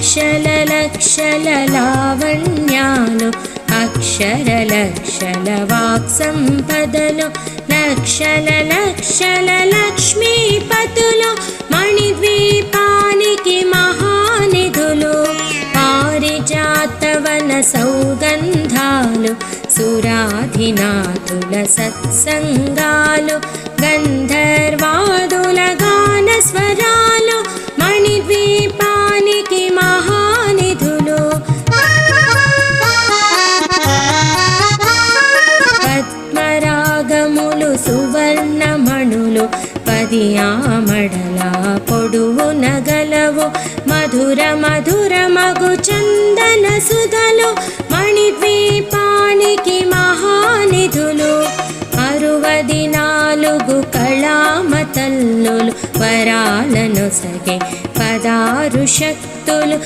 లక్షల లక్షల లావణ్యాలు అక్షర లక్షల వాక్ సంపదలు లక్షల లక్షల లక్ష్మీపతులు మణిద్వీపానికి మహానిధులు పారిజాతవన సౌగంధాలు సురాధినాథుల సత్సంగాలు గంధర్వాదుల గాన స్వరాలు మణిద్వీపానికి మహానిధులు పద్మరాగములు సువర్ణమణులు 10 ఆమడల పొడువు నగలవు మధుర మధుర మగు చందన సుధలు మణిద్వీపానికి మహానిధులు 64 కళామతల్లులు వరాలను సగే 16 శక్తులు